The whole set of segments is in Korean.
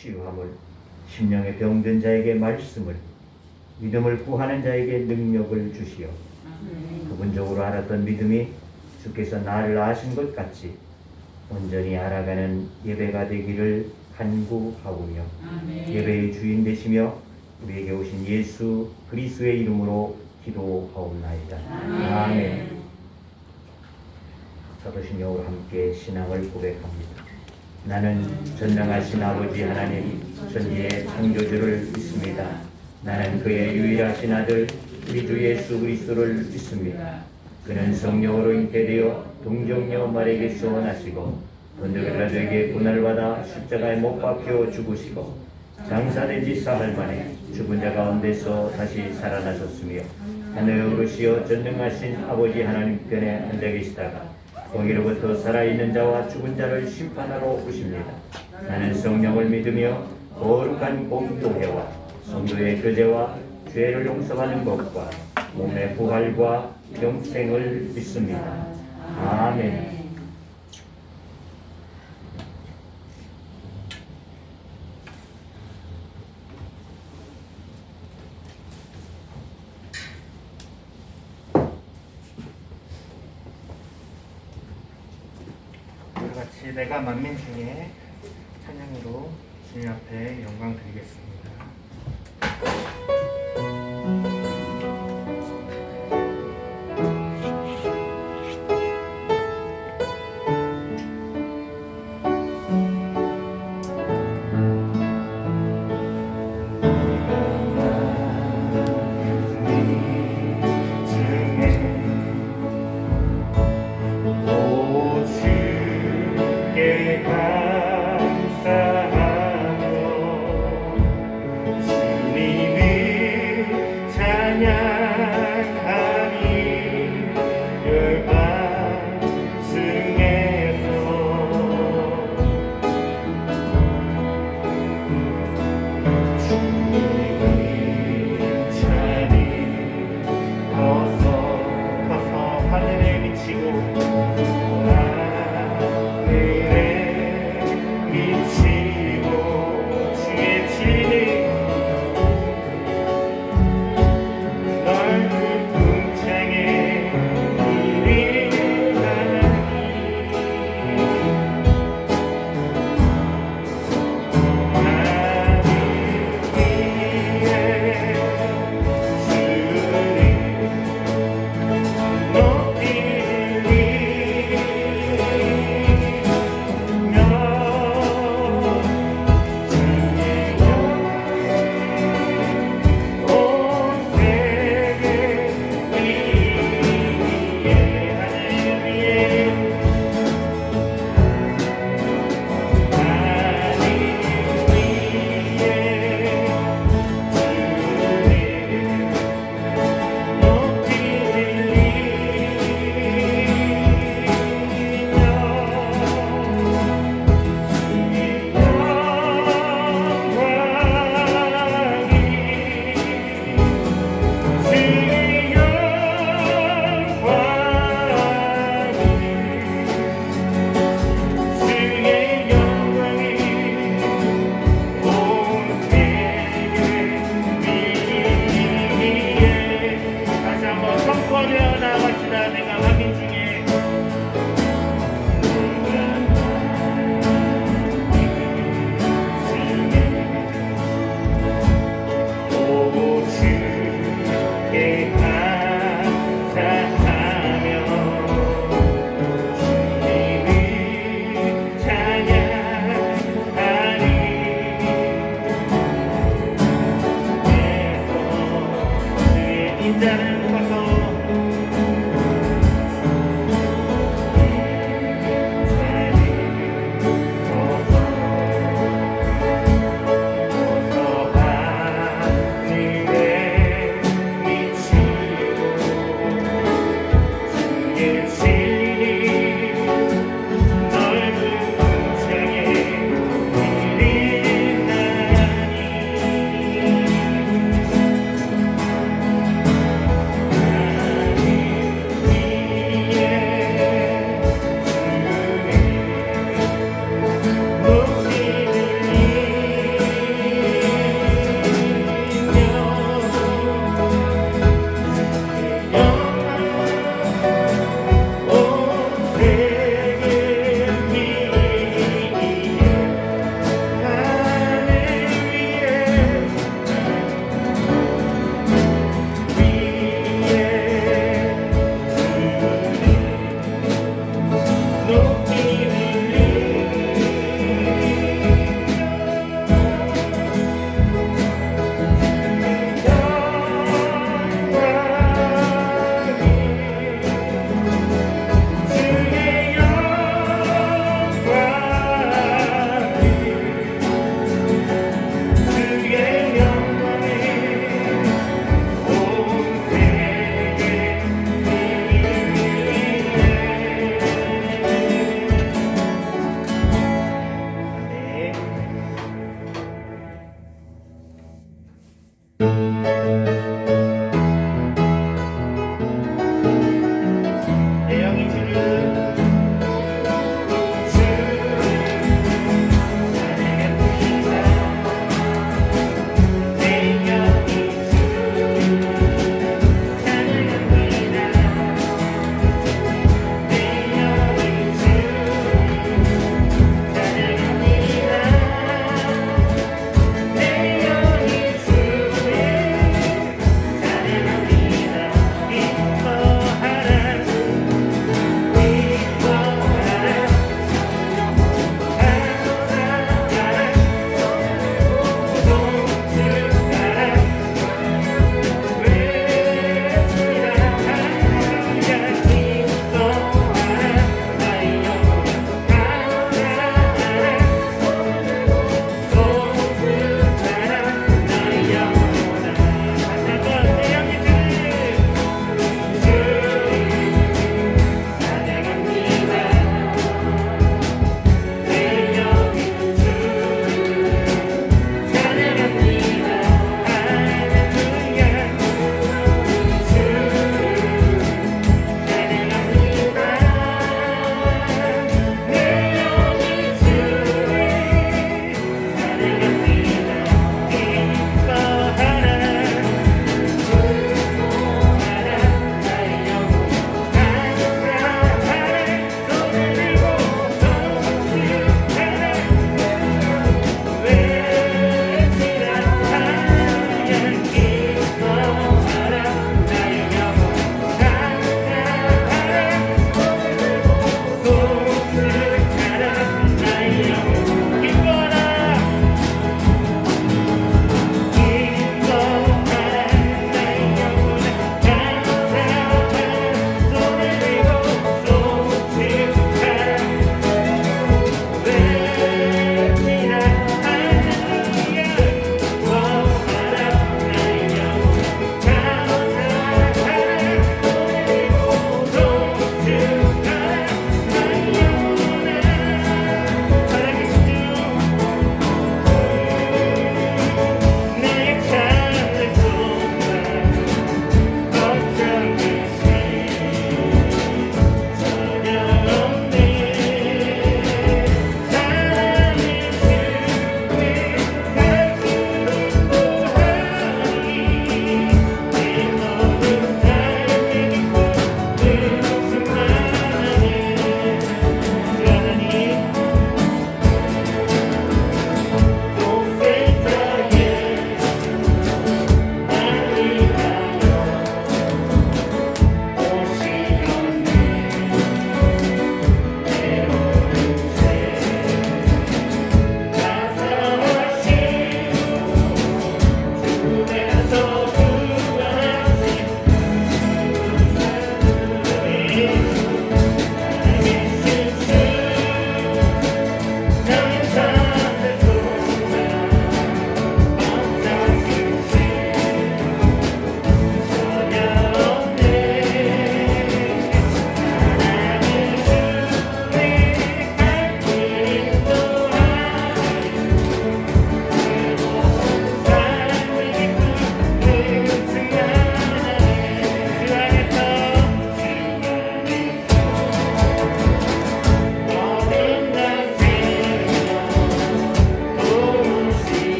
치유함을, 심령의 병든 자에게 말씀을, 믿음을 구하는 자에게 능력을 주시어 부분적으로 알았던 믿음이 주께서 나를 아신 것 같이 온전히 알아가는 예배가 되기를 간구하오며, 예배의 주인 되시며 우리에게 오신 예수 그리스도의 이름으로 기도하옵나이다. 아멘. 사도신 여호와 함께 신앙을 고백합니다. 나는 전능하신 아버지 하나님 천지의 창조주를 믿습니다. 나는 그의 유일하신 아들 우리 주 예수 그리스도를 믿습니다. 그는 성령으로 잉태되어 동정녀 마리아에게서 나시고 본들가족에게 고난을 십자가에 못 박혀 죽으시고 장사된 지 사흘 만에 죽은 자 가운데서 다시 살아나셨으며 하늘에 오르시어 전능하신 아버지 하나님 편에 앉아 계시다가 거기로부터 살아있는 자와 죽은 자를 심판하러 오십니다. 나는 성령을 믿으며 거룩한 공교회와 성도의 교제와 죄를 용서받는 것과 몸의 부활과 영생을 믿습니다. 아멘. 우리 같이 내가 만민 중에 찬양으로 주님 앞에 영광 드리겠습니다.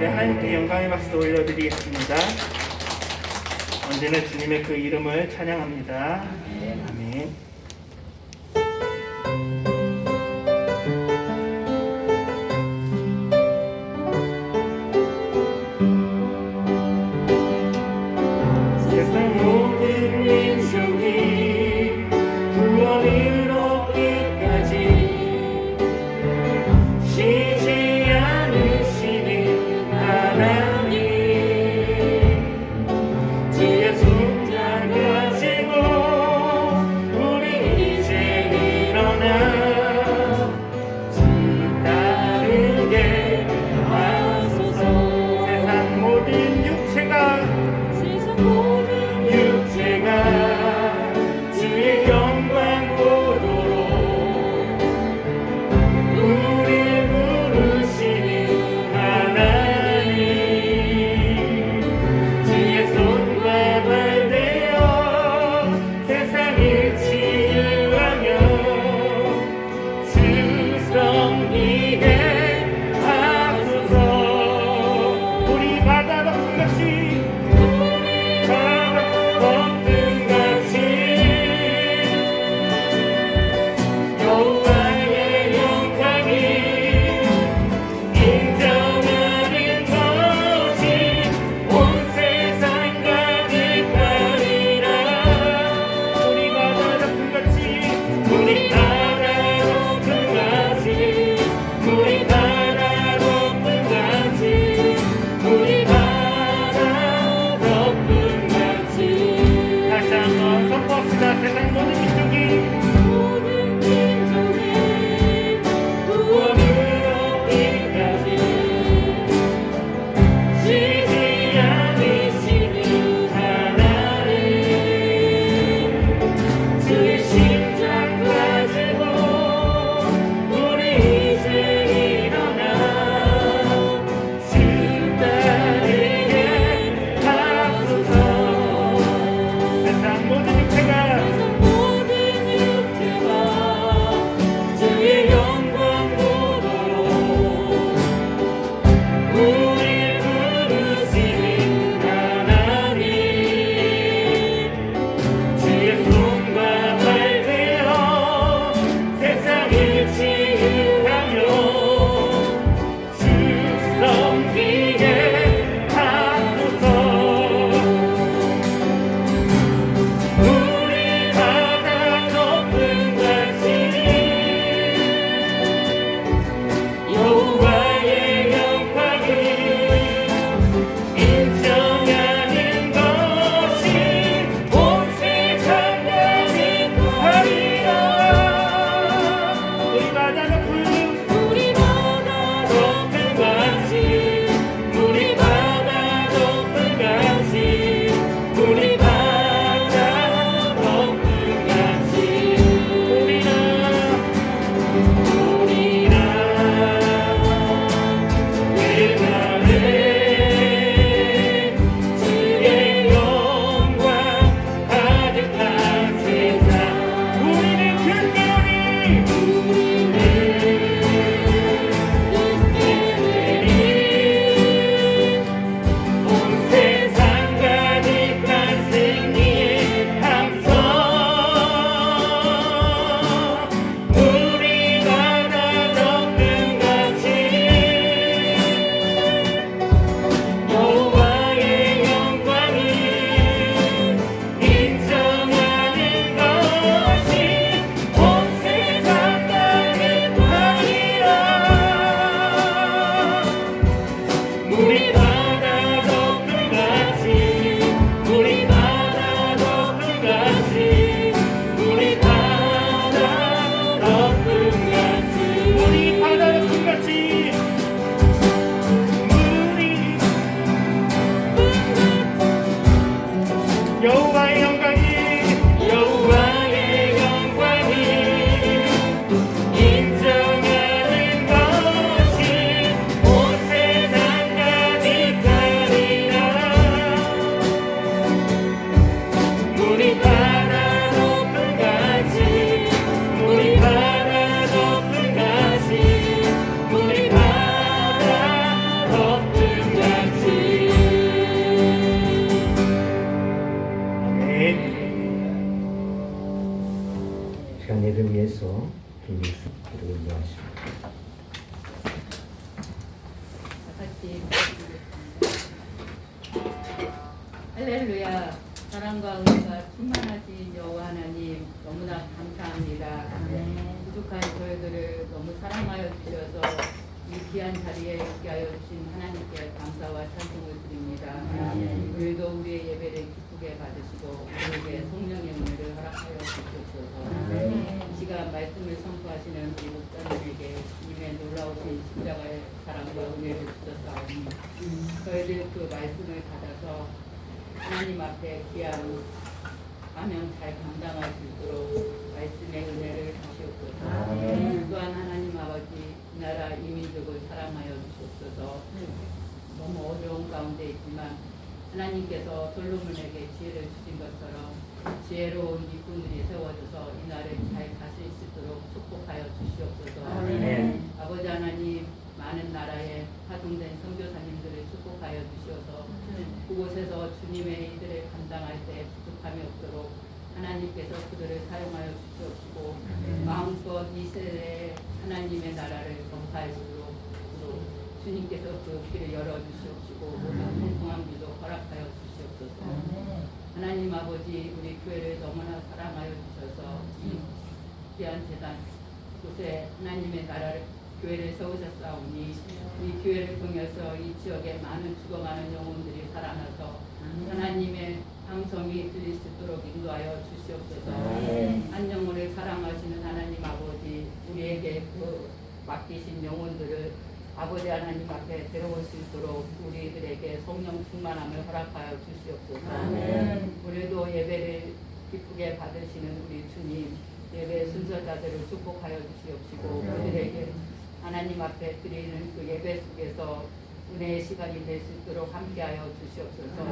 네, 하나님께 영광의 박수 올려드리겠습니다. 언제나 주님의 그 이름을 찬양합니다. 아멘. 세상 모든 민족이 구원을 얻기까지 쉬지 않으시는 하나님, 주의 손잡 가지고 우리 이제 일어나 주 따르게 하소서. 세상 모든 육체가 주의 영광 보도록 우리 부르시는 하나님, 주의 손과 발 되어 세상을 치유하며 주 섬기게 하소서. 우리 바다 덮은 것이 세상 모든 민족이 구원을 얻기까지 쉬지 않으시는 하나님, 주의 심장 가지고 우리 이제 일어나 주 따르게 하소서. 세상 모든 육체가 주의 영광 보도록 우리 부르시는 하나님, 주의 손과 발 되어 세상을 치유하며 주 섬기게 하소서. 우리 바다 덮은 같이 여호와의 영광을 인정하는 것이 온 세상 가득하리라. 우리 바다 덮은 같이 우리 바다 덮은 같이 우리 바다 덮은 같이 우리라 주의 영광 가득한 세상 우리는 특별히 온 세상 가득한 승리의 함성 우리 바다 덮은 같이 여호와의 영광을 인정하는 것이 온 세상 가득하리라. 우리 바다 덮은 같이 우리 바다 덮은 같이 우리 바다 덮은 같이 우리 바다 덮은 같이 여호와의 영광이 인정하는 것이 온 세상 가득하리라. 할렐루야. 사랑과 은혜가 충만하신 여호와 하나님 너무나 감사합니다. 부족한 저희들을 너무 사랑하여 주셔서 이 귀한 자리에 있게 하여 주신 하나님께 감사와 찬송을 드립니다. 아멘. 오늘도 우리의 예배를 기쁘게 받으시고 우리에게 성령의 은혜를 허락하여 주시옵소서. 아멘. 이 시간 말씀을 선포하시는 우리 목사님에게 주님의 놀라우신 십자가의 사랑과 은혜를 주셨사오니 저희들 그 말씀을 받아서 하나님 앞에 귀한 사명 잘 감당할 수 있도록 말씀의 은혜를 주시옵소서. 아멘. 또한 하나님 아버지 이 나라 이 민족을 사랑하여 주시옵소서. 너무 어려운 가운데 있지만 하나님께서 솔로몬에게 지혜를 주신 것처럼 지혜로운 일꾼들이 세워져서 이 나라를 잘 다스릴 수 있도록 축복하여 주시옵소서. 아멘. 아버지 하나님 많은 나라에 파송된 선교사님들을 축복하여 주시어서 그곳에서 주님의 일들을 감당할 때 부족함이 없도록 하나님께서 그들을 사용하여 주시옵시고 마음껏 이 세대에 하나님의 나라를 전파할 수 있도록 주님께서 그 길을 열어주시옵시고 모든 통통한 길도 허락하여 주시옵소서. 하나님 아버지 우리 교회를 너무나 사랑하여 주셔서 이 귀한 재단 곳에 하나님의 나라를 교회를 세우셨사오니 이 교회를 통해서 이 지역에 많은 죽어가는 영혼들이 살아나서 하나님의 방송이 들릴 수 있도록 인도하여 주시옵소서. 한 영혼을 사랑하시는 하나님 아버지 우리에게 그 맡기신 영혼들을 아버지 하나님 앞에 데려올 수 있도록 우리들에게 성령 충만함을 허락하여 주시옵소서. 우리도 예배를 기쁘게 받으시는 우리 주님 예배 순서자들을 축복하여 주시옵시고 그들에게 하나님 앞에 드리는 그 예배 속에서 은혜의 시간이 될 수 있도록 함께하여 주시옵소서.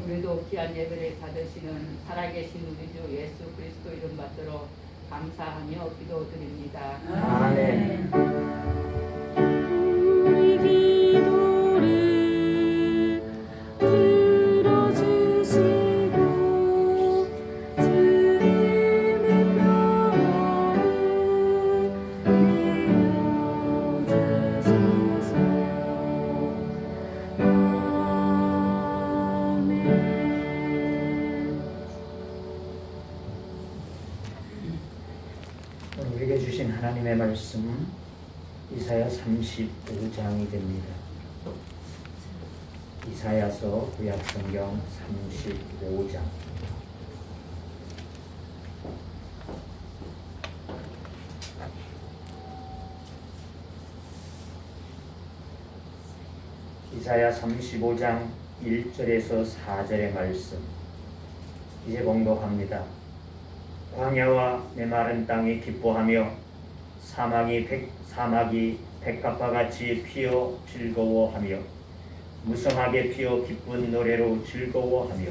우리도 귀한 예배를 받으시는 살아계신 우리 주 예수 그리스도 이름 받들어 감사하며 기도드립니다. 아멘. 우리 기도를 들어주시고 주님의 평화를 내려주소서. 아멘. 오늘 우리에게 주신 하나님의 말씀 이사야 35장이 됩니다. 이사야서 구약성경 35장. 이사야 35장 1절에서 4절의 말씀 이제 공독합니다. 광야와 메마른 땅이 기뻐하며 사막이 백합화 같이 피어 즐거워하며 무성하게 피어 기쁜 노래로 즐거워하며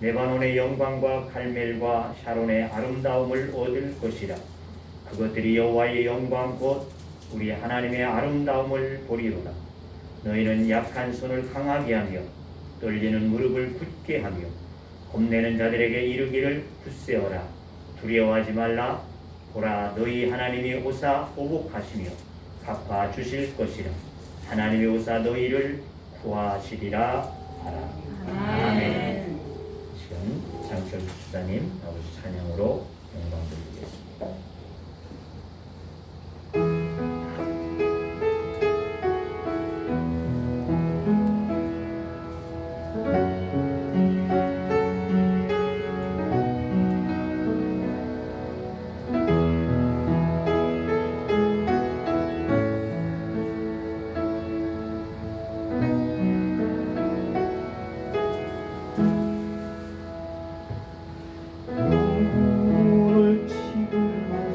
레바논의 영광과 갈멜과 샤론의 아름다움을 얻을 것이라. 그것들이 여호와의 영광 곧 우리 하나님의 아름다움을 보리로다. 너희는 약한 손을 강하게 하며 떨리는 무릎을 굳게 하며 겁내는 자들에게 이르기를 굳세어라. 두려워하지 말라. 보라 너희 하나님이 오사 보복하시며 갚아 주실 것이라. 하나님이 오사 너희를 구하시리라 하라. 아멘. 지금 장철 집사님 아버지 찬양으로 영광 드리겠습니다. 오늘 지금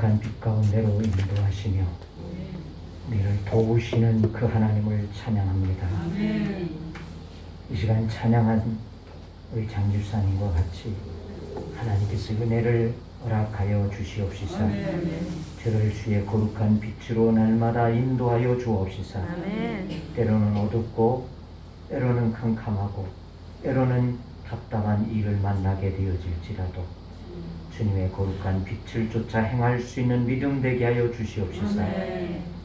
거룩한 빛 가운데로 인도하시며 우리를 도우시는 그 하나님을 찬양합니다. 이 시간 찬양한 우리 장집사님과 같이 하나님께서 은혜를 허락하여 주시옵시사. 저를 주의 거룩한 빛으로 날마다 인도하여 주옵시사. 때로는 어둡고 때로는 캄캄하고 때로는 답답한 일을 만나게 되어질지라도 주님의 거룩한 빛을 쫓아 행할 수 있는 믿음 되게 하여 주시옵시사.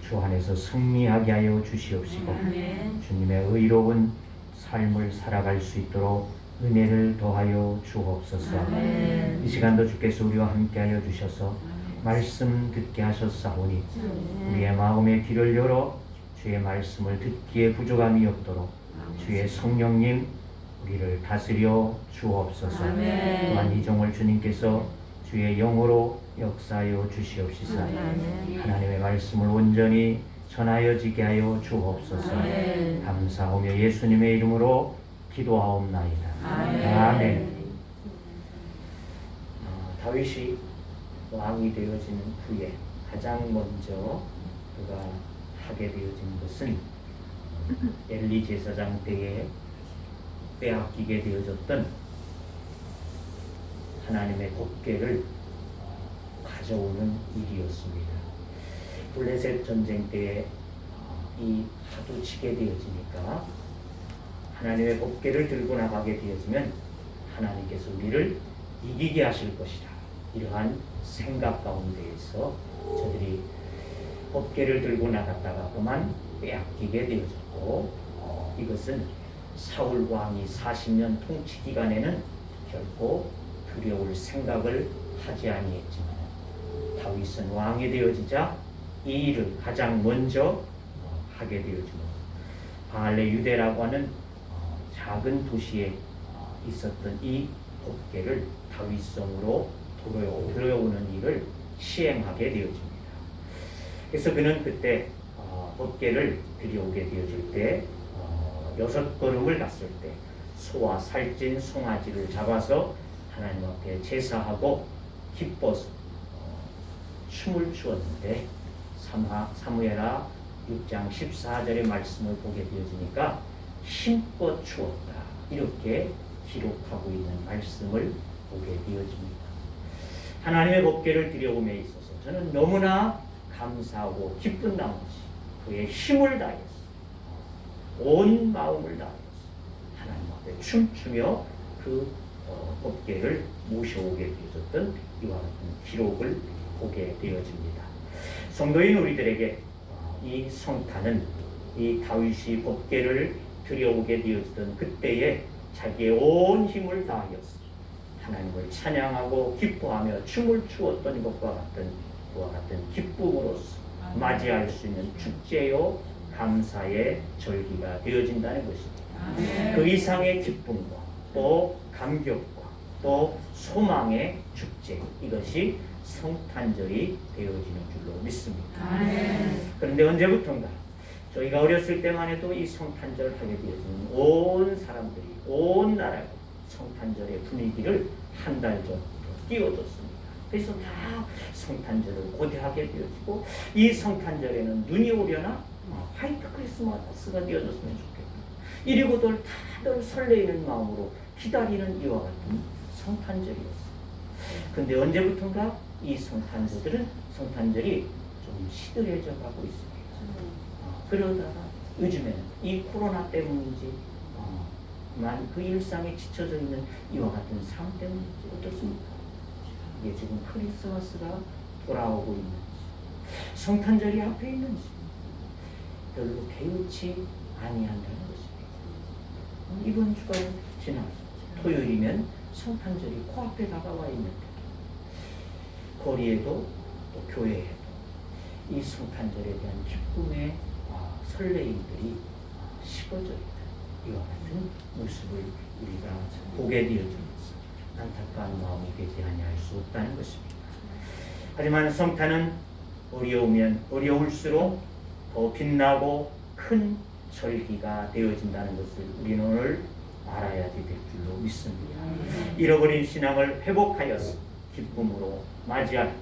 주 안에서 승리하게 하여 주시옵시고 주님의 의로운 삶을 살아갈 수 있도록 은혜를 더하여 주옵소서. 이 시간도 주께서 우리와 함께 하여 주셔서 말씀 듣게 하셨사오니 우리의 마음의 귀를 열어 주의 말씀을 듣기에 부족함이 없도록 주의 성령님 우리를 다스려 주옵소서. 또한 이 종을 주님께서 주의 영으로 역사하여 주시옵시사. 하나님의 말씀을 온전히 전하여지게 하여 주옵소서. 감사하며 예수님의 이름으로 기도하옵나이다. 아멘. 다윗이 왕이 되어진 후에 가장 먼저 그가 하게 되어진 것은 엘리 제사장 때에 빼앗기게 되어졌던 하나님의 법궤를 가져오는 일이었습니다. 블레셋 전쟁 때에 이 하도 치게 되어지니까 하나님의 법궤를 들고 나가게 되어지면 하나님께서 우리를 이기게 하실 것이다. 이러한 생각 가운데에서 저들이 법궤를 들고 나갔다가 그만 빼앗기게 되어졌고 이것은 사울 왕이 40년 통치 기간에는 결코 두려울 생각을 하지 아니했지만 다윗은 왕이 되어지자 이 일을 가장 먼저 하게 되어지고 바알레 유대라고 하는 작은 도시에 있었던 이 법궤를 다윗성으로 들여오는 일을 시행하게 되어집니다. 그래서 그는 그때 법궤를 들여오게 되어질 때 6걸음을 갔을 때 소와 살찐 송아지를 잡아서 하나님 앞에 제사하고 기뻐서 춤을 추었는데 사무엘하 6장 14절의 말씀을 보게 되어지니까 힘껏 추었다. 이렇게 기록하고 있는 말씀을 보게 되어집니다. 하나님의 법궤를 들여옴에 있어서 저는 너무나 감사하고 기쁜 나머지 그의 힘을 다해서 온 마음을 다해서 하나님 앞에 춤추며 그 법궤를 모셔오게 되어졌던 이와 같은 기록을 보게 되어집니다. 성도인 우리들에게 이 성탄은 이 다윗이 법궤를 들여오게 되어지던 그때에 자기의 온 힘을 다하여서 하나님을 찬양하고 기뻐하며 춤을 추었던 것과 같은 그와 같은 기쁨으로서 맞이할 수 있는 축제요 감사의 절기가 되어진다는 것입니다. 그 이상의 기쁨과 또 감격과 또 소망의 축제, 이것이 성탄절이 되어지는 줄로 믿습니다. 그런데 언제부턴가 저희가 어렸을 때만 해도 이 성탄절 하게 되어지는 온 사람들이 온 나라가 성탄절의 분위기를 한 달 전부터 띄워줬습니다. 그래서 다 성탄절을 고대하게 되어지고 이 성탄절에는 눈이 오려나 화이트 크리스마스가 되어졌으면 좋겠다. 이리고들 다들 설레이는 마음으로 기다리는 이와 같은 성탄절이었어요. 그런데 언제부턴가 이 성탄절이 좀 시들해져 가고 있습니다. 그러다가 요즘에는 이 코로나 때문인지 그 일상에 지쳐져 있는 이와 같은 삶 때문인지 어떻습니까? 이게 지금 크리스마스가 돌아오고 있는지 성탄절이 앞에 있는지 별로 개의치 아니한다는 것입니다. 이번 주가 지나서 토요일이면 성탄절이 코앞에 다가와 있는데 거리에도 또 교회에도 이 성탄절에 대한 기쁨의 설레임들이 식어져 있다. 이와 같은 모습을 우리가 보게 되어지면서 안타까운 마음이 되지 아니할 수 없다는 것입니다. 하지만 성탄은 어려우면 어려울수록 더 빛나고 큰 절기가 되어진다는 것을 우리는 오늘 알아야 될 줄로 믿습니다. 잃어버린 신앙을 회복하여서 기쁨으로 맞이할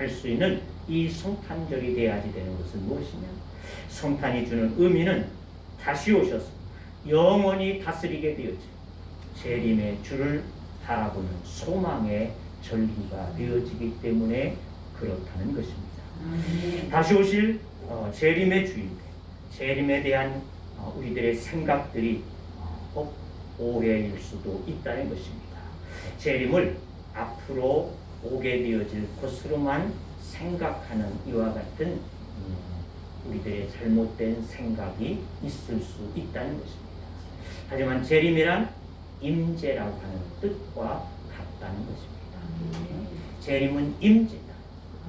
수 있는 이 성탄절이 돼야지 되는 것은 무엇이냐? 성탄이 주는 의미는 다시 오셔서 영원히 다스리게 되어져 재림의 주를 바라보는 소망의 전리가 되어지기 때문에 그렇다는 것입니다. 다시 오실 재림의 주인데 재림에 대한 우리들의 생각들이 오해일 수도 있다는 것입니다. 재림을 앞으로 오게 되어질 것으로만 생각하는 이와 같은 우리들의 잘못된 생각이 있을 수 있다는 것입니다. 하지만 재림이란 임재라고 하는 뜻과 같다는 것입니다. 재림은 임재다.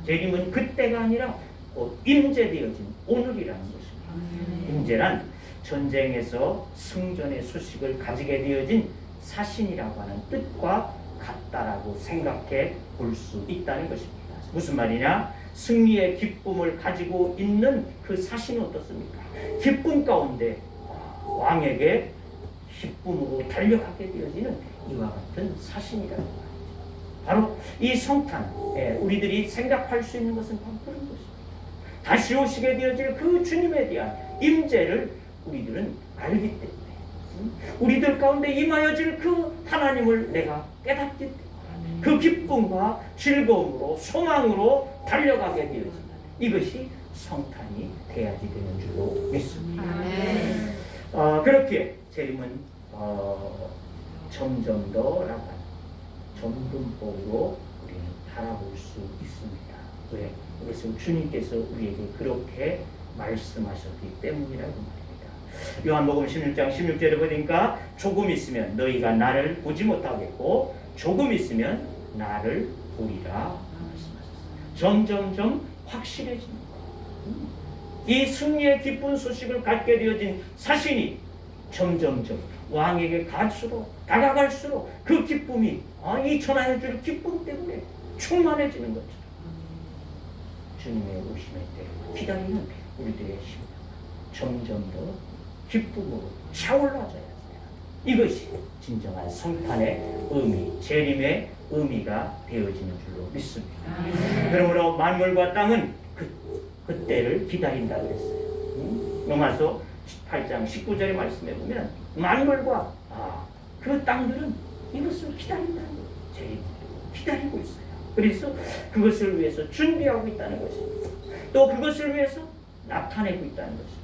재림은 그때가 아니라 곧 임재되어진 오늘이라는 것입니다. 임재란 전쟁에서 승전의 소식을 가지게 되어진 사신이라고 하는 뜻과 같다라고 생각해 볼 수 있다는 것입니다. 무슨 말이냐? 승리의 기쁨을 가지고 있는 그 사신은 어떻습니까? 기쁨 가운데 왕에게 기쁨으로 달려가게 되어지는 이와 같은 사신이라는 말이죠. 바로 이 성탄, 우리들이 생각할 수 있는 것은 바로 그런 것입니다. 다시 오시게 되어질 그 주님에 대한 임재를 우리들은 알기 때문에 우리들 가운데 임하여질 그 하나님을 내가 깨닫기 때문에 그 기쁨과 즐거움으로 소망으로 달려가게 되어진다. 이것이 성탄이 돼야지 되는 줄로 믿습니다. 그렇게 재림은 점점 더 나아가는 점근법으로 우리는 바라볼 수 있습니다. 왜? 그래서 주님께서 우리에게 그렇게 말씀하셨기 때문이라고 말입니다. 요한복음 16장 16절에 보니까 조금 있으면 너희가 나를 보지 못하겠고 조금 있으면 나를 보리라 말씀하셨습니다. 점점점 확실해지는 거예요. 이 승리의 기쁜 소식을 갖게 되어진 사신이 점점점 왕에게 갈수록 다가갈수록 그 기쁨이 이 전하여 줄 기쁨 때문에 충만해지는 것처럼 주님의 오심의 때를 기다리는 우리들의 심령 점점 더 기쁨으로 차올라져야 합니다. 이것이 진정한 성탄의 의미, 재림의 의미가 되어지는 줄로 믿습니다. 그러므로 만물과 땅은 그때를 기다린다 그랬어요. 로마서 18장 19절의 말씀에 보면 만물과 그 땅들은 이것을 기다린다는 거예요. 재림을 기다리고 있어요. 그래서 그것을 위해서 준비하고 있다는 것입니다. 또 그것을 위해서 나타내고 있다는 것입니다.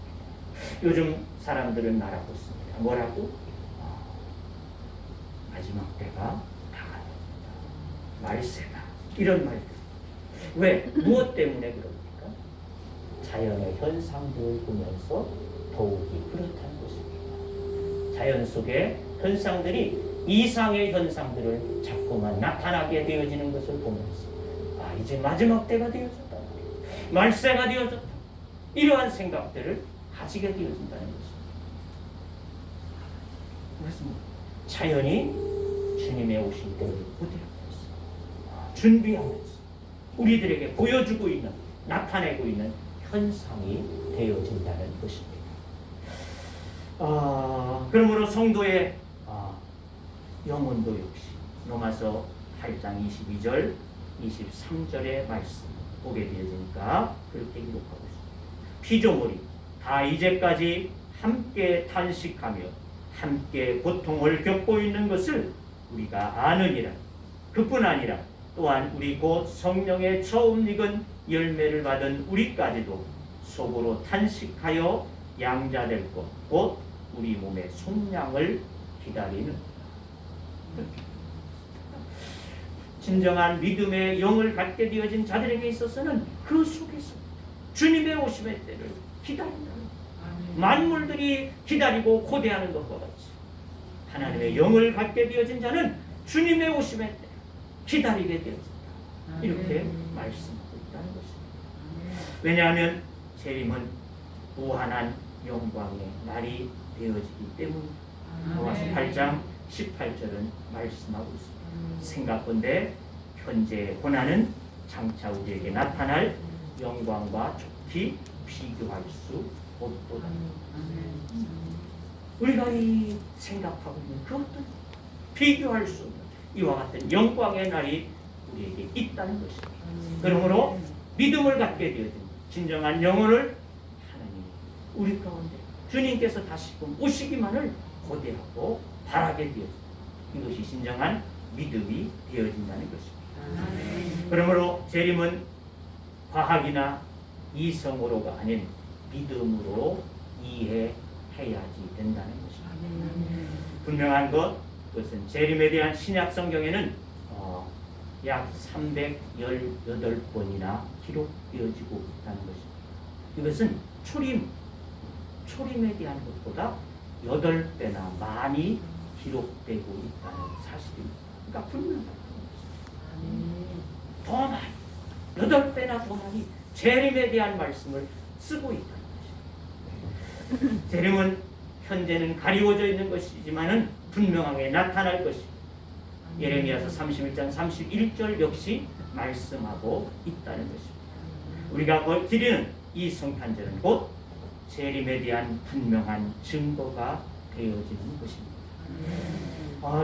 요즘 사람들은 말하고 있습니다. 뭐라고? 마지막 때가 다가옵니다. 말세다. 이런 말들. 왜? 무엇 때문에 그럽니까? 자연의 현상들을 보면서 더욱이 그렇다는 것입니다. 자연 속의 현상들이 이상의 현상들을 자꾸만 나타나게 되어지는 것을 보면서 이제 마지막 때가 되어졌다. 말세가 되어졌다. 이러한 생각들을 가지게 되어진다는 것입니다. 그래서 자연이 주님의 오실 때를 고대하고 있습니다. 준비하면서 우리들에게 보여주고 있는, 나타내고 있는 현상이 되어진다는 것입니다. 그러므로 성도의 영혼도 역시 로마서 8장 22절, 23절의 말씀 보게 되어지니까 그렇게 기록하고 있습니다. 피조물이 다 이제까지 함께 탄식하며 함께 고통을 겪고 있는 것을 우리가 아느니라. 그뿐 아니라 또한 우리 곧 성령의 처음 익은 열매를 받은 우리까지도 속으로 탄식하여 양자될 것, 곧 우리 몸의 속량을 기다리는 진정한 믿음의 영을 갖게 되어진 자들에게 있어서는 그 속에서 주님의 오심의 때를 기다린다는 거예요. 만물들이 기다리고 고대하는 것과 같이 하나님의 영을 갖게 되어진 자는 주님의 오심의 때를 기다리게 되어진다. 이렇게 말씀하고 있다는 것입니다. 왜냐하면 재림은 무한한 영광의 날이 되어지기 때문입니다. 로마서 8장 18절은 말씀하고 있습니다. 생각건대 현재의 고난은 장차 우리에게 나타날 영광과 좋게 비교할 수 없도다. 우리가 이 생각하고 있는 그 어떤 비교할 수 없는 이와 같은 영광의 날이 우리에게 있다는 것입니다. 그러므로 믿음을 갖게 되어진 진정한 영혼을 하나님 우리 가운데 주님께서 다시금 오시기만을 고대하고 바라게 되어진 이것이 진정한 믿음이 되어진다는 것입니다. 그러므로 재림은 과학이나 이성으로가 아닌 믿음으로 이해해야지 된다는 것입니다. 분명한 것, 그것은 재림에 대한 신약 성경에는 약 318번이나 기록되어지고 있다는 것입니다. 이것은 초림에 대한 것보다 8배나 많이 기록되고 있다는 사실입니다. 그러니까 분명한 것입니다. 더 많이, 8배나 더 많이 재림에 대한 말씀을 쓰고 있다는 것입니다. 재림은 현재는 가리워져 있는 것이지만은 분명하게 나타날 것입니다. 예레미야서 31장 31절 역시 말씀하고 있다는 것입니다. 우리가 드리는 이 성탄절은 곧 재림에 대한 분명한 증거가 되어지는 것입니다.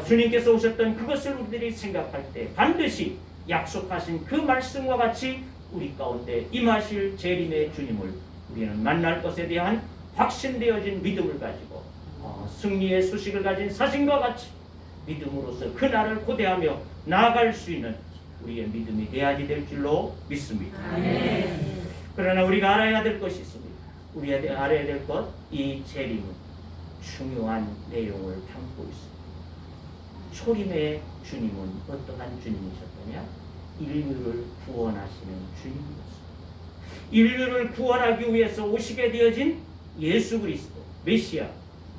주님께서 오셨던 그것을 우리들이 생각할 때 반드시 약속하신 그 말씀과 같이 우리 가운데 임하실 재림의 주님을 우리는 만날 것에 대한 확신되어진 믿음을 가지고 승리의 소식을 가진 사신과 같이 믿음으로써 그 날을 고대하며 나아갈 수 있는 우리의 믿음이 돼야지 될 줄로 믿습니다. 그러나 우리가 알아야 될 것이 있습니다. 우리가 알아야 될 것, 이 재림은 중요한 내용을 담고 있습니다. 초림의 주님은 어떠한 주님이셨더냐? 인류를 구원하시는 주님이었습니다. 인류를 구원하기 위해서 오시게 되어진 예수 그리스도, 메시아,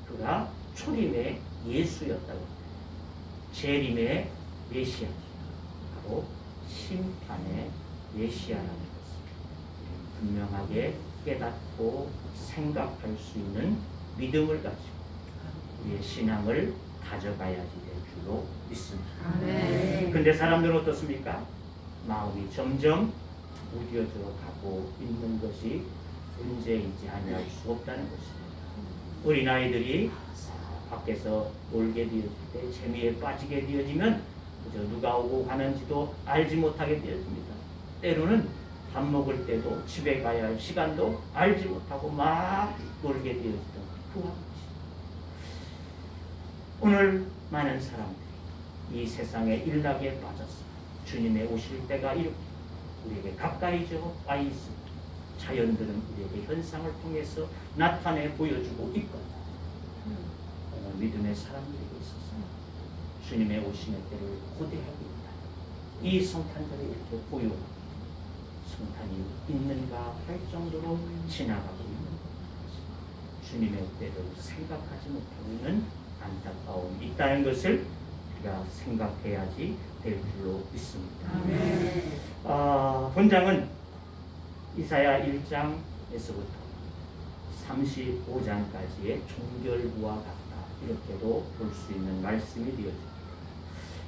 그가 초림의 예수였다고 합니다. 재림의 메시아, 바로 심판의 메시아라는 것을 분명하게 깨닫고 생각할 수 있는 믿음을 가지고 우리의 신앙을 가져가야지 될 줄로 믿습니다. 그런데 사람들은 어떻습니까? 마음이 점점 무뎌져 가고 있는 것이 문제이지 아니할 수 없다는 것입니다. 어린아이들이 밖에서 놀게 되어질 때 재미에 빠지게 되어지면 그저 누가 오고 가는지도 알지 못하게 되어집니다. 때로는 밥 먹을 때도 집에 가야 할 시간도 알지 못하고 막 놀게 되어지던 그와 같이 오늘 많은 사람들이 이 세상의 일락에 빠졌습니다. 주님의 오실 때가 이렇게 우리에게 가까이 와 있습니다. 자연들은 우리에게 현상을 통해서 나타내 보여주고 있거든요. 믿음의 사람들에게 있어서 주님의 오심의 때를 고대하고 있다. 이 성탄절이 이렇게 보여 성탄이 있는가 할 정도로 지나가고 있는 것. 주님의 때를 생각하지 못하고 있는 안타까움이 있다는 것을 우리가 생각해야지 될 줄로 믿습니다. 본장은 이사야 1장에서부터 35장까지의 종결부와 같다. 이렇게도 볼 수 있는 말씀이 되어집니다.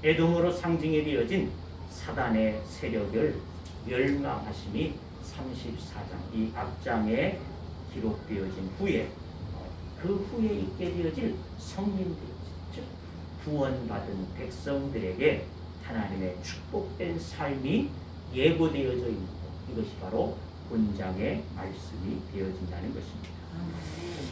에돔으로 상징이 되어진 사단의 세력을 멸망하심이 34장 이 앞장에 기록되어진 후에 그 후에 있게 되어질 성민들, 즉 구원받은 백성들에게 하나님의 축복된 삶이 예고되어져 있는 것, 이것이 바로 본장의 말씀이 되어진다는 것입니다.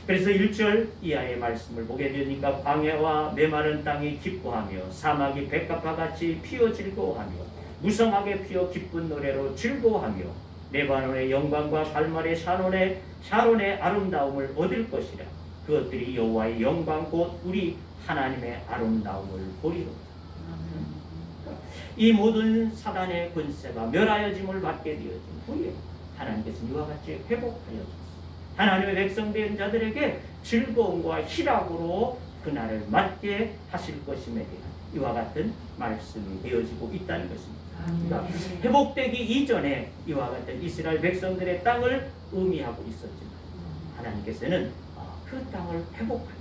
그래서 1절 이하의 말씀을 보게 되니까 광야와 메마른 땅이 기뻐하며 사막이 백합화 같이 피어 즐거워하며 무성하게 피어 기쁜 노래로 즐거워하며 레바논의 영광과 갈멜의 샤론의 아름다움을 얻을 것이라. 그것들이 여호와의 영광 곧 우리 하나님의 아름다움을 보리로다. 이 모든 사단의 권세가 멸하여짐을 받게 되어진 후에 하나님께서 이와 같이 회복하였습니다. 하나님의 백성된 자들에게 즐거움과 희락으로 그날을 맞게 하실 것임에 대한 이와 같은 말씀이 되어지고 있다는 것입니다. 그러니까 회복되기 이전에 이와 같은 이스라엘 백성들의 땅을 의미하고 있었지만 하나님께서는 그 땅을 회복하셨습니다.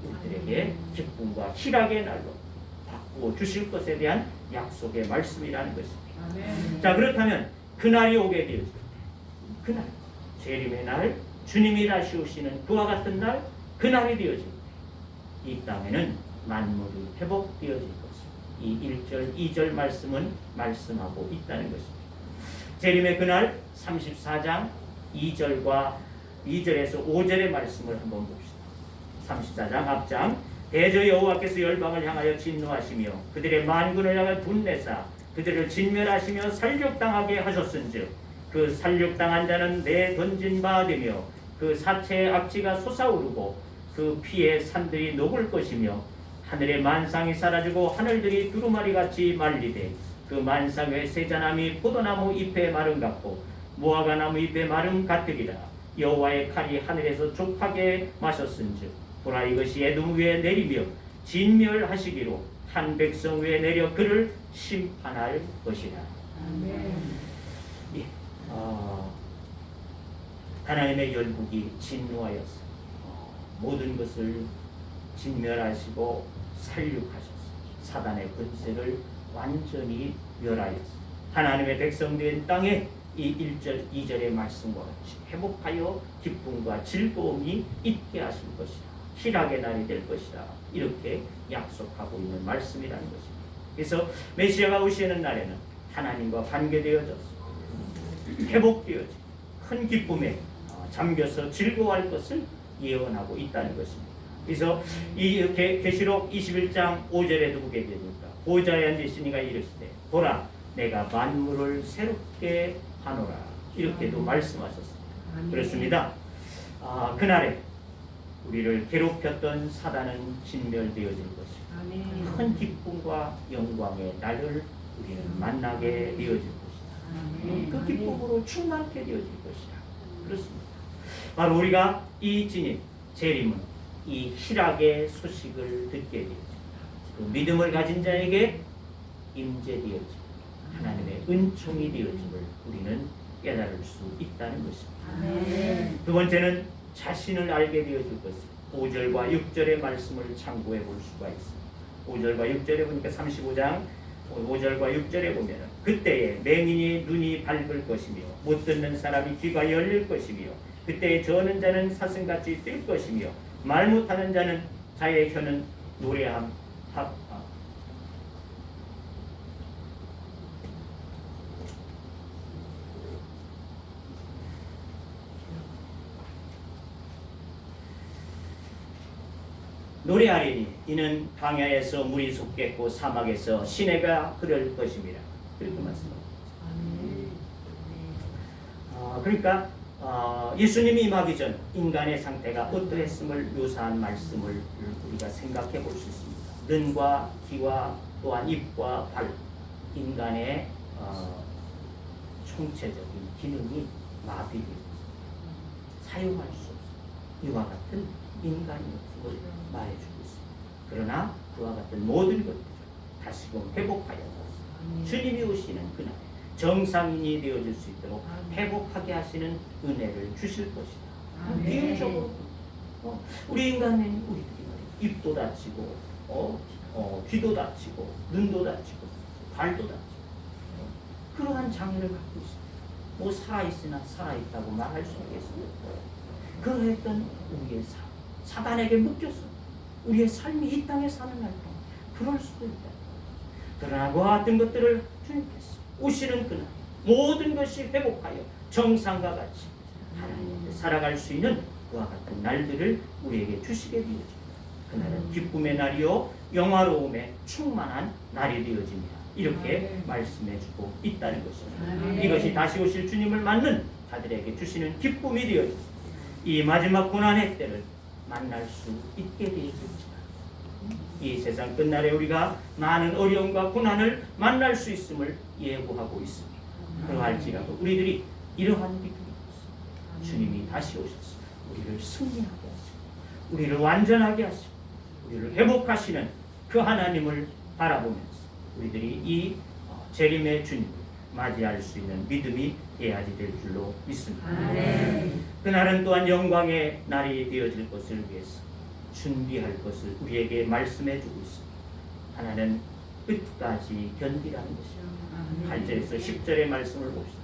우리들에게 기쁨과 희락의 날로 바꾸어 주실 것에 대한 약속의 말씀이라는 것입니다. 자, 그렇다면 그날이 오게 되어질 때, 그날 재림의 날, 주님이 다시 오시는 그와 같은 날, 그날이 되어질 때 이 땅에는 만물이 회복되어질 것입니다. 이 1절, 2절 말씀은 말씀하고 있다는 것입니다. 재림의 그날 34장 2절에서 5절의 말씀을 한번 봅시다. 34장 앞장. 대저 여호와께서 열방을 향하여 진노하시며 그들의 만군을 향하여 분내사 그들을 진멸하시며 살육당하게 하셨은즉 그 살육당한 자는 내 던진 바 되며 그 사체의 악취가 솟아오르고 그 피의 산들이 녹을 것이며 하늘의 만상이 사라지고 하늘들이 두루마리같이 말리되 그 만상의 세자나무 포도나무 잎의 마름 같고 무화과 나무 잎의 마름 같으리라. 여호와의 칼이 하늘에서 족하게 마셨은즉 보라 이것이 에돔 위에 내리며 진멸하시기로 한 백성 위에 내려 그를 심판할 것이라. 예. 하나님의 열국이 진노하였어. 모든 것을 진멸하시고 살육하셨어. 사단의 권세를 완전히 멸하였어. 하나님의 백성된 땅에 이 1절 2절의 말씀과 같이 회복하여 기쁨과 즐거움이 있게 하실 것이다. 희락의 날이 될 것이다. 이렇게 약속하고 있는 말씀이라는 것입니다. 그래서 메시아가 오시는 날에는 하나님과 관계되어졌어. 회복되어져 큰 기쁨에 잠겨서 즐거워할 것을 예언하고 있다는 것입니다. 그래서 이 계시록 21장 5절에도 보게 되니까 보좌에 앉으시니가 이르시되 보라 내가 만물을 새롭게 하노라 이렇게도 말씀하셨습니다. 그렇습니다. 그날에 우리를 괴롭혔던 사단은 진멸되어질 것이고 큰 기쁨과 영광의 날을 우리는 만나게 되어질 것이다. 그 기쁨으로 충만케 되어질 것이다. 그렇습니다. 바로 우리가 이 진입 재림은 이 희락의 소식을 듣게 되어집니다. 그 믿음을 가진 자에게 임재되어집니다. 하나님의 은총이 되어짐을 우리는 깨달을 수 있다는 것입니다. 두 번째는 자신을 알게 되어질 것을 5절과 6절의 말씀을 참고해 볼 수가 있습니다. 5절과 6절에 보니까 35장 5절과 6절에 보면 그때에 맹인이 눈이 밝을 것이며 못 듣는 사람이 귀가 열릴 것이며 그때에 저는 자는 사슴같이 뛸 것이며 말 못하는 자는 자의 혀는 노래함 노래하리니 이는 광야에서 물이 솟겠고 사막에서 시내가 흐를 것입니다. 그렇게 말씀합니다. 그러니까 예수님이 임하기 전 인간의 상태가 어떠했음을 묘사한 말씀을 우리가 생각해 볼 수 있습니다. 눈과 귀와 또한 입과 발, 인간의 총체적인 기능이 마비되었습니다. 사용할 수 없습니다. 이와 같은 인간의 모습을 말해주고 있습니다. 그러나 그와 같은 모든 것들을 다시금 회복하여 주님이 오시는 그날 정상인이 되어질 수 있도록 회복하게 하시는 은혜를 주실 것이다. 비유적으로 우리 인간은 우리들이 입도 다치고 귀도 다치고 눈도 다치고 발도 다치고 그러한 장애를 갖고 있습니다. 뭐 살아있으나 살아있다고 말할 수 있겠습니까? 그러했던 우리의 삶 사단에게 묶여서 우리의 삶이 이 땅에 사는 날 동안 그럴 수도 있다. 그러나 그와 같은 것들을 주님께서 오시는 그날 모든 것이 회복하여 정상과 같이 하나님께 살아갈 수 있는 그와 같은 날들을 우리에게 주시게 되어집니다. 그날은 기쁨의 날이요 영화로움에 충만한 날이 되어집니다. 이렇게 말씀해주고 있다는 것입니다. 이것이 다시 오실 주님을 맞는 자들에게 주시는 기쁨이 되어집니다. 이 마지막 고난의 때를 만날 수 있게 되어집니다. 이 세상 끝날에 우리가 많은 어려움과 고난을 만날 수 있음을 예고하고 있습니다. 그러할지라도 우리들이 이러한 믿음이 있습니다. 주님이 다시 오셔서 우리를 승리하게 하시고 우리를 완전하게 하시고 우리를 회복하시는 그 하나님을 바라보면서 우리들이 이 재림의 주님을 맞이할 수 있는 믿음이 해야지 될 줄로 믿습니다. 그날은 또한 영광의 날이 되어질 것을 위해서 준비할 것을 우리에게 말씀해 주고 있습니다. 하나는 끝까지 견디라는 것입니다. 8절에서 10절의 말씀을 봅시다.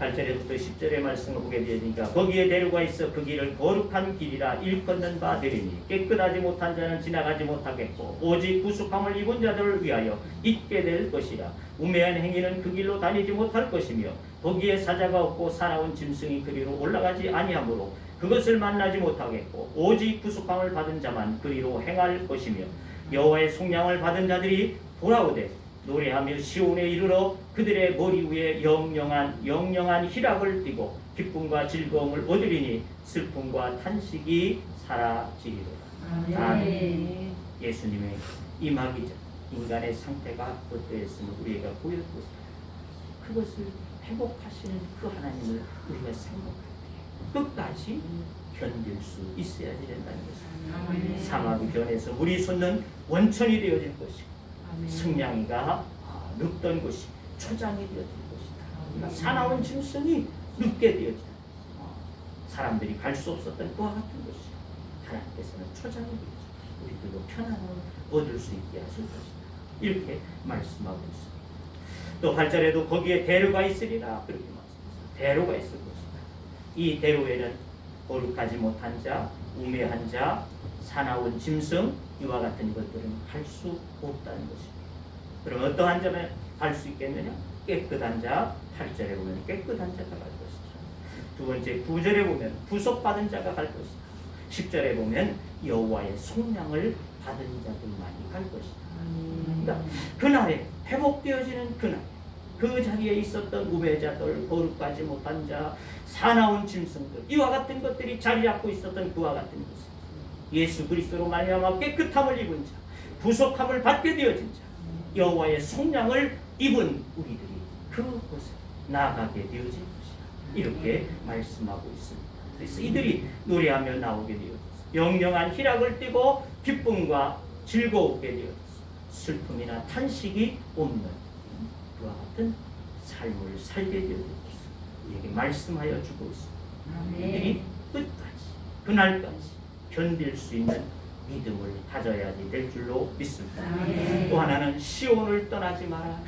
8절에부터 10절의 말씀을 보게 되니까 거기에 데려가 있어 그 길을 거룩한 길이라 일컫는 바 되리니 깨끗하지 못한 자는 지나가지 못하겠고 오직 구속함을 입은 자들을 위하여 있게 될 것이라. 우매한 행위는 그 길로 다니지 못할 것이며 거기에 사자가 없고 사나운 짐승이 그리로 올라가지 아니하므로 그것을 만나지 못하겠고 오직 구속함을 받은 자만 그리로 행할 것이며 여호와의 속량을 받은 자들이 돌아오되 노래하며 시온에 이르러 그들의 머리 위에 영영한 희락을 띠고 기쁨과 즐거움을 얻으리니 슬픔과 탄식이 사라지리로다. 아멘. 예수님의 임하기전 인간의 상태가 어떠했음을 우리에게 보여주고 그것을 회복하시는 그 하나님을 우리가 생각할 때 끝까지 견딜 수 있어야지 된다는 것입니다. 사막의 변에서 물이 솟는 원천이 되어질 것이고 승냥이가 눕던 곳이 초장이 되어질 것이다. 사나운 짐승이 눕게 되어지다. 사람들이 갈 수 없었던 그와 같은 것이 하나님께서는 초장이 되어지고 우리들도 편안함을 얻을 수 있게 하실 것이다. 이렇게 말씀하고 있습니다. 또 8절에도 거기에 대로가 있으리라 그렇게 말씀하셨습니다. 대로가 있을 것이다. 이 대로에는 거룩하지 못한 자, 우매한 자, 사나운 짐승 이와 같은 것들은 갈 수 없다는 것입니다. 그럼 어떠한 자만 갈 수 있겠느냐? 깨끗한 자, 8절에 보면 깨끗한 자가 갈 것이다. 두 번째 9절에 보면 구속받은 자가 갈 것이다. 10절에 보면 여호와의 속량을 받은 자들만이 갈 것이다. 그러니까 그날에 회복되어지는 그날 그 자리에 있었던 우매자들, 거룩하지 못한 자, 사나운 짐승들 이와 같은 것들이 자리 잡고 있었던 그와 같은 것을 예수 그리스도로 말미암아 깨끗함을 입은 자, 구속함을 받게 되어진 자, 여호와의 속량을 입은 우리들이 그곳에 나아가게 되어진 것이다. 이렇게 말씀하고 있습니다. 그래서 이들이 노래하며 나오게 되어졌어. 영영한 희락을 띠고 기쁨과 즐거우게 되어졌어. 슬픔이나 탄식이 없는 그와 같은 삶을 살게 되어졌어. 우리에게 말씀하여 주고 있습니다. 이들이 끝까지 그날까지 견딜 수 있는 믿음을 가져야지 될 줄로 믿습니다. 또 하나는 시온을 떠나지 마라.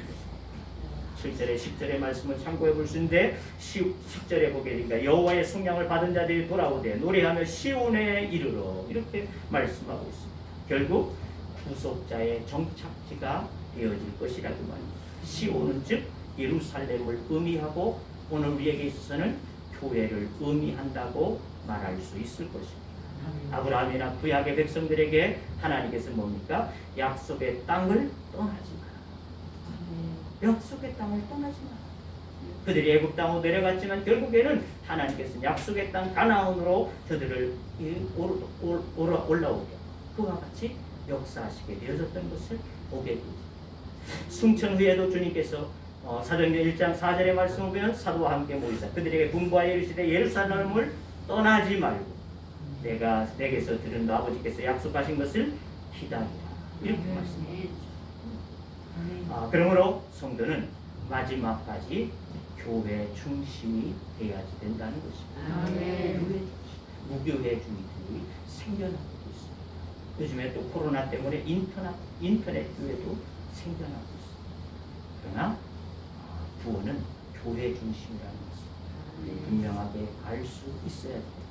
7절에 10절의 말씀을 참고해 볼 수 있는데 10절에 보게 되니까 여호와의 속량을 받은 자들이 돌아오되 노래하며 시온에 이르러 이렇게 말씀하고 있습니다. 결국 구속자의 정착지가 되어질 것이라고 말합니다. 시온은 즉 예루살렘을 의미하고 오늘 우리에게 있어서는 교회를 의미한다고 말할 수 있을 것입니다. 아브라함이나 구약의 백성들에게 하나님께서 뭡니까? 약속의 땅을 떠나지 마라. 약속의 땅을 떠나지 마라. 그들이 애굽 땅으로 내려갔지만 결국에는 하나님께서는 약속의 땅 가나안으로 저들을 올라오게 그와 같이 역사하시게 되어졌던 것을 보게 됩니다. 승천 후에도 주님께서 사도행전 1장 4절의 말씀을 보면 사도와 함께 모이사 그들에게 분부하여 이르시되 예루살렘을 떠나지 말고 내가 내게서 들은 아버지께서 약속하신 것을 기다리라 이렇게 말씀합니다. 그러므로 성도는 마지막까지 교회 중심이 되어야지 된다는 것입니다. 교회 중심, 무교회 중심이 생겨나고 있습니다. 요즘에 또 코로나 때문에 인터넷 교회도 생겨나고 있습니다. 그러나 구원은 교회 중심이라는 것을 분명하게 알 수 있어야 됩니다.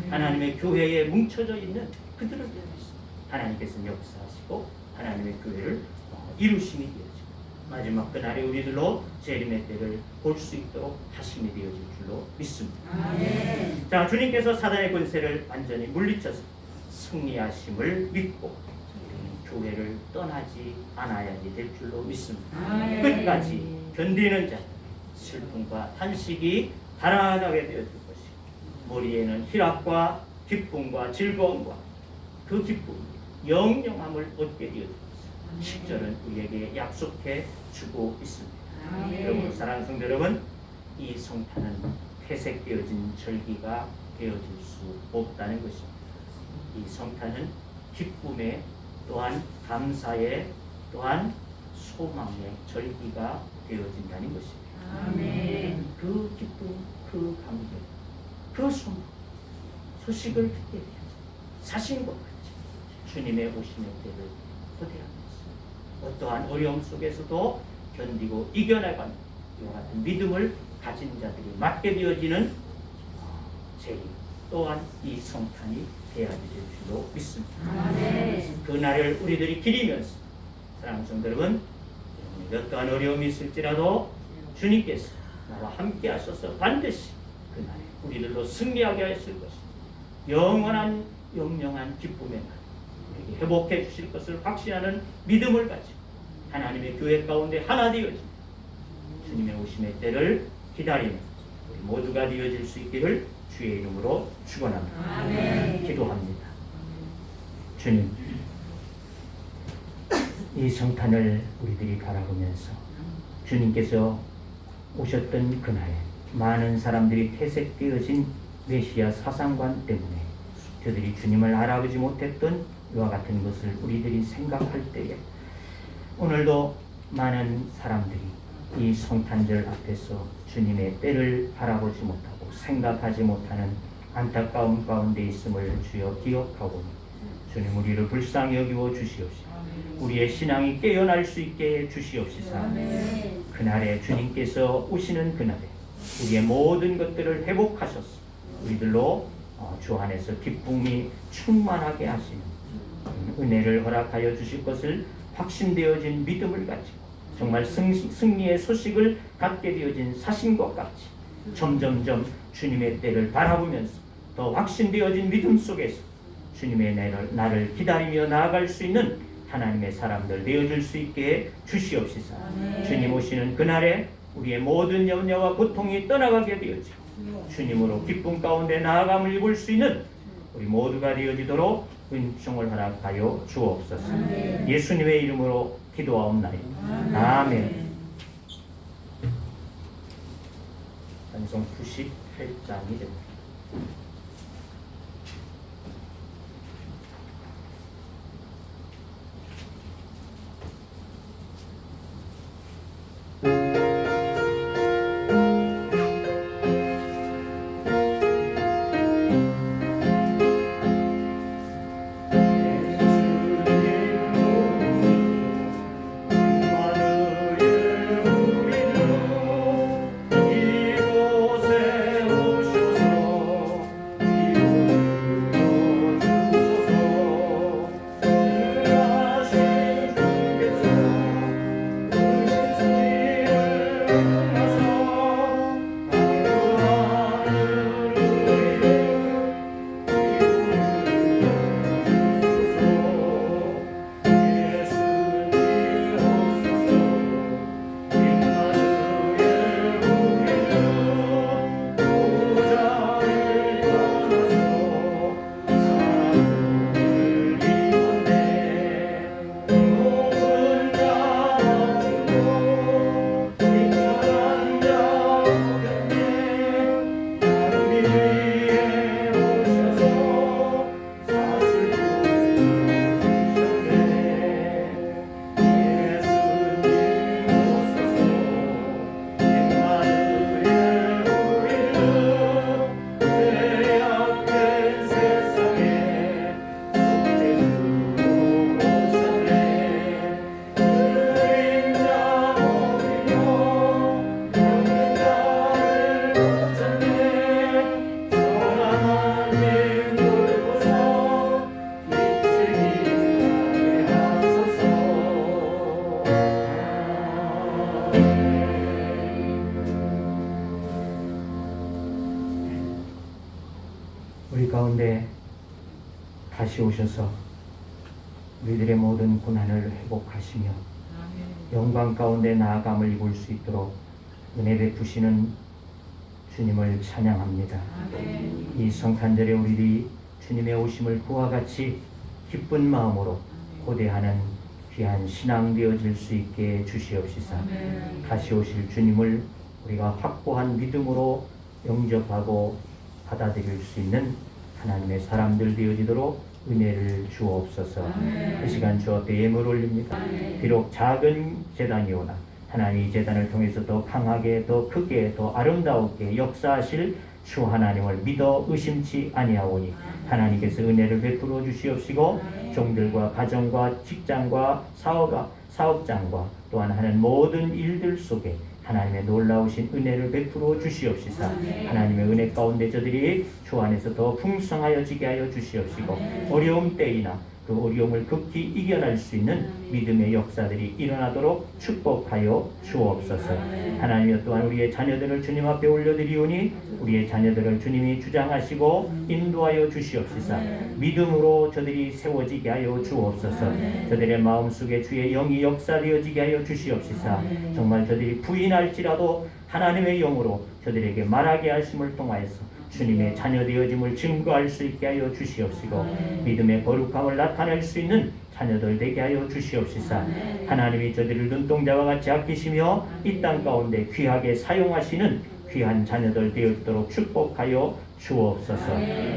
하나님의 교회에 뭉쳐져 있는 그들을 위해서 하나님께서는 역사하시고 하나님의 교회를 이루심이 되어지고 마지막 그날에 우리들로 재림의 때를 볼 수 있도록 하심이 되어질 줄로 믿습니다. 자, 주님께서 사단의 권세를 완전히 물리쳐서 승리하심을 믿고 교회를 떠나지 않아야지 될 줄로 믿습니다. 끝까지 견디는 자, 슬픔과 탄식이 달아나게 되어질 것이고 머리에는 희락과 기쁨과 즐거움과 그 기쁨, 영영함을 얻게 되어질 것입니다. 10절은 우리에게 약속해 주고 있습니다. 여러분, 사랑하는 성도 여러분, 이 성탄은 회색되어진 절기가 되어질 수 없다는 것입니다. 이 성탄은 기쁨의 또한 감사의 또한 소망의 절기가 되어진다는 것입니다. 그 기쁨, 그 감격, 그 소망, 소식을 듣게 되어 사신과 같이 주님의 오심의 때를 고대합니다. 어떠한 어려움 속에서도 견디고 이겨나가는 이와 같은 믿음을 가진 자들이 맡게 되어지는 재림 또한 이 성탄이 되어야 될 줄로 믿습니다. 그날을 우리들이 기리면서 사랑하는 성도 여러분, 어떠한 어려움이 있을지라도 주님께서 나와 함께 하셔서 반드시 그날에 우리들로 승리하게 하실 것입니다. 영원한 영영한 기쁨의 날 우리에게 회복해 주실 것을 확신하는 믿음을 가지고 하나님의 교회 가운데 하나 되어진 주님의 오심의 때를 기다리는 우리 모두가 되어질 수 있기를 주의 이름으로 축원합니다. 기도합니다. 주님, 이 성탄을 우리들이 바라보면서 주님께서 오셨던 그날에 많은 사람들이 퇴색되어진 메시아 사상관 때문에 저들이 주님을 알아보지 못했던 이와 같은 것을 우리들이 생각할 때에 오늘도 많은 사람들이 이 성탄절 앞에서 주님의 때를 바라보지 못하고 생각하지 못하는 안타까움 가운데 있음을 주여 기억하고 주님 우리를 불쌍히 여기워 주시옵시고 우리의 신앙이 깨어날 수 있게 해 주시옵시사. 그날에 주님께서 오시는 그날에 우리의 모든 것들을 회복하셔서 우리들로 주 안에서 기쁨이 충만하게 하시는 은혜를 허락하여 주실 것을 확신되어진 믿음을 가지고 정말 승리의 소식을 갖게 되어진 사신과 같이 점점점 주님의 때를 바라보면서 더 확신되어진 믿음 속에서 주님의 나를 기다리며 나아갈 수 있는 하나님의 사람들 되어줄 수 있게 주시옵시사. 주님 오시는 그날에 우리의 모든 염려와 고통이 떠나가게 되어지고 주님으로 기쁨 가운데 나아감을 입을 수 있는 우리 모두가 되어지도록 은총을 허락하여 주옵소서. 예수님의 이름으로 기도하옵나이다. 아멘. 찬송 98장이 됩니다. 우리 가운데 다시 오셔서 우리들의 모든 고난을 회복하시며 영광 가운데 나아감을 입을 수 있도록 은혜 베푸시는 주님을 찬양합니다. 이 성탄절에 우리들이 주님의 오심을 그와 같이 기쁜 마음으로 고대하는 귀한 신앙 되어질 수 있게 주시옵시사. 다시 오실 주님을 우리가 확고한 믿음으로 영접하고 받아들일 수 있는 하나님의 사람들 되어지도록 은혜를 주옵소서. 이 시간 주 앞에 예물 올립니다. 비록 작은 제단이오나 하나님 이 제단을 통해서 더 강하게, 더 크게, 더 아름다우게 역사하실 주 하나님을 믿어 의심치 아니하오니 하나님께서 은혜를 베풀어 주시옵시고 종들과 가정과 직장과 사업장과 또한 하는 모든 일들 속에 하나님의 놀라우신 은혜를 베풀어 주시옵시사. 하나님의 은혜 가운데 저들이 주 안에서 더 풍성하여지게 하여 주시옵시고, 어려움 때이나 그 어려움을 극히 이겨낼 수 있는 믿음의 역사들이 일어나도록 축복하여 주옵소서. 하나님여, 또한 우리의 자녀들을 주님 앞에 올려드리오니 우리의 자녀들을 주님이 주장하시고 인도하여 주시옵시사. 믿음으로 저들이 세워지게 하여 주옵소서. 저들의 마음속에 주의 영이 역사되어지게 하여 주시옵시사. 정말 저들이 부인할지라도 하나님의 영으로 저들에게 말하게 하심을 통하여서 주님의 자녀 되어짐을 증거할 수 있게 하여 주시옵시고, 믿음의 거룩함을 나타낼 수 있는 자녀들 되게 하여 주시옵시사. 하나님이 저들을 눈동자와 같이 아끼시며 이 땅 가운데 귀하게 사용하시는 귀한 자녀들 되어지도록 축복하여 주옵소서.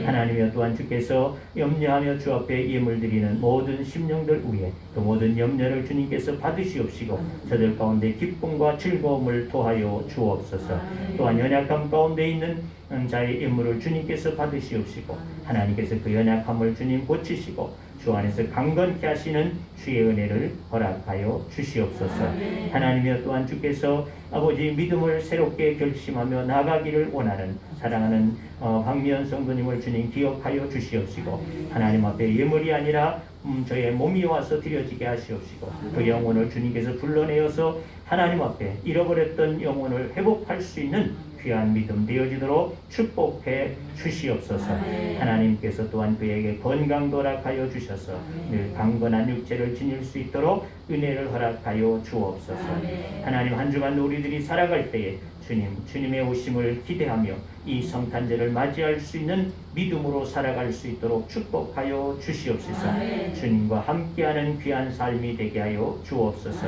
하나님이여, 또한 주께서 염려하며 주 앞에 예물 드리는 모든 심령들 위에 그 모든 염려를 주님께서 받으시옵시고, 저들 가운데 기쁨과 즐거움을 토하여 주옵소서. 또한 연약함 가운데 있는 자의 예물을 주님께서 받으시옵시고, 하나님께서 그 연약함을 주님 고치시고 주 안에서 강건케 하시는 주의 은혜를 허락하여 주시옵소서. 하나님이여, 또한 주께서 아버지 믿음을 새롭게 결심하며 나가기를 원하는 사랑하는 박미연 성도님을 주님 기억하여 주시옵시고, 하나님 앞에 예물이 아니라 저의 몸이 와서 드려지게 하시옵시고, 그 영혼을 주님께서 불러내어서 하나님 앞에 잃어버렸던 영혼을 회복할 수 있는 귀한 믿음 되어지도록 축복해 주시옵소서. 하나님께서 또한 그에게 건강 도락하여 주셔서 늘 강건한 육체를 지닐 수 있도록 은혜를 허락하여 주옵소서. 하나님, 한 주간 우리들이 살아갈 때에 주님의 오심을 기대하며 이 성탄절을 맞이할 수 있는 믿음으로 살아갈 수 있도록 축복하여 주시옵소서. 주님과 함께하는 귀한 삶이 되게 하여 주옵소서.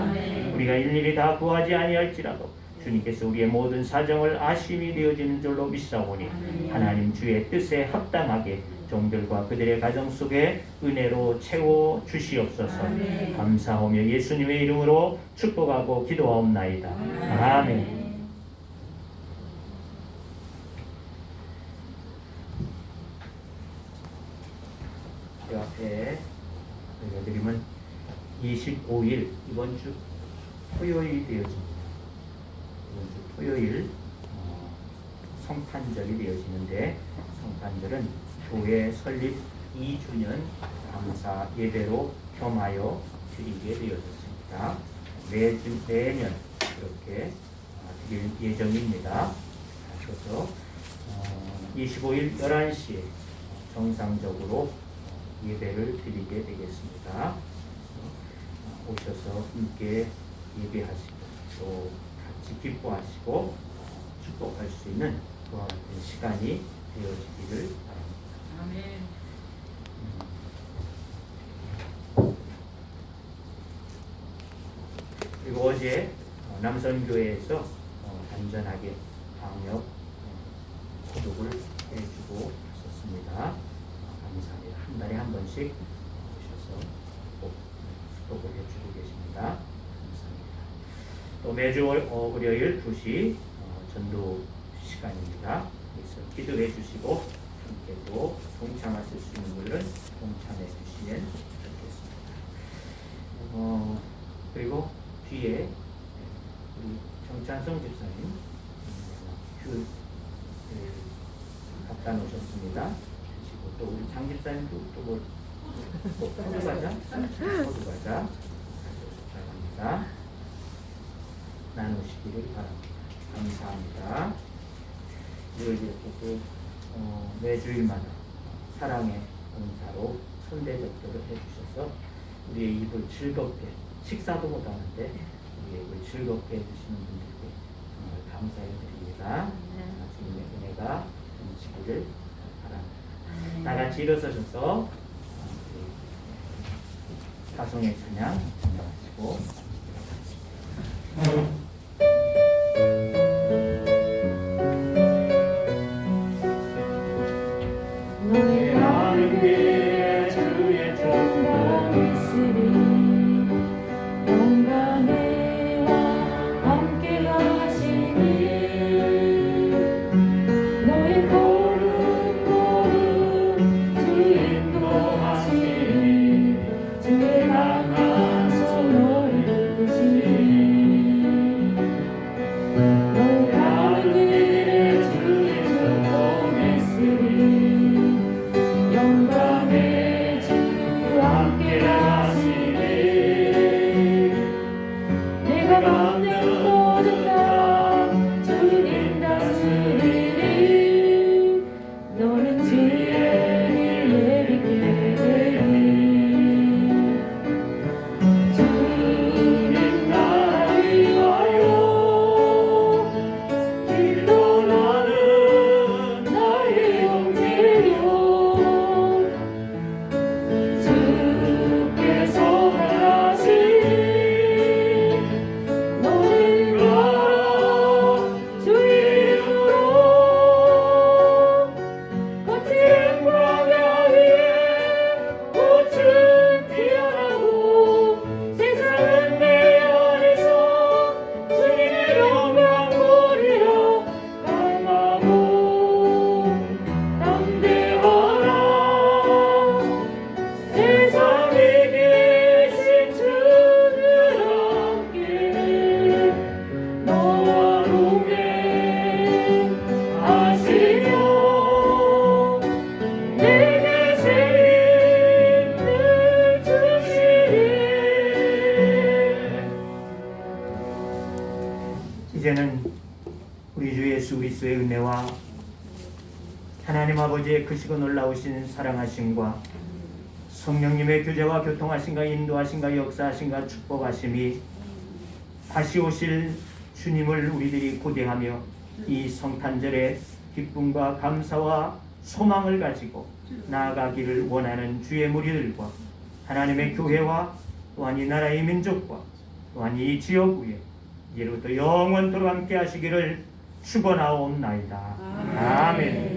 우리가 일일이 다 구하지 아니할지라도 주님께서 우리의 모든 사정을 아심이 되어지는 줄로 믿사오니 하나님 주의 뜻에 합당하게 종들과 그들의 가정 속에 은혜로 채워 주시옵소서. 감사하며 예수님의 이름으로 축복하고 기도하옵나이다. 아멘. 그 앞에 알려드림은 25일 이번 주 토요일이 되어집니다. 이번 주 토요일 성탄절이 되어지는데, 성탄절은 교회 설립 2주년 감사 예배로 겸하여 드리게 되어졌습니다. 매년 그렇게 드릴 예정입니다. 그래서 25일 11시에 정상적으로 예배를 드리게 되겠습니다. 오셔서 함께 예배하시고 또 같이 기뻐하시고 축복할 수 있는 그와 같은 시간이 되어지기를 바랍니다. 아멘. 그리고 어제 남선교회에서 안전하게 방역 소독을 해주고 있었습니다. 감사합니다. 한 달에 한 번씩 오셔서 꼭 소독을 해주고 계십니다. 감사합니다. 또 매주 월요일 2시 전도 시간입니다. 그래서 기도해 주시고 함께 또 동참하실 수 있는 분들은 동참해 주시면 좋겠습니다. 그리고 뒤에 우리 정찬성 집사님 큐 갖다 놓으셨습니다. 그리고 또 우리 장 집사님도 또 호두 과자 가져오셨다고 합니다. 나누시기를 바랍니다. 감사합니다. 그리고 이제 또 매주일마다 사랑의 봉사로 선대 접도를 해주셔서 우리의 입을 즐겁게, 식사도 못하는데 우리의 입을 즐겁게 해주시는 분들께 정말 감사해 드립니다. 주님의 은혜가 넘치기를 바랍니다. 다 같이 일어서셔서 가성의 찬양 찬양하시고 너의 마음 위에 주의 충만이 있으리 영광의와 함께 하시니 너의 걸음 주 인도하시니 주의 강한 손을 이끄시니 그리스도의 은혜와 하나님 아버지의 크시고 놀라우신 사랑하심과 성령님의 교제와 교통하심과 인도하심과 역사하심과 축복하심이 다시 오실 주님을 우리들이 고대하며 이 성탄절에 기쁨과 감사와 소망을 가지고 나아가기를 원하는 주의 무리들과 하나님의 교회와 또한 이 나라의 민족과 또한 이 지역구에 이로부터 영원토록 함께 하시기를 축원하옵나이다. 아멘.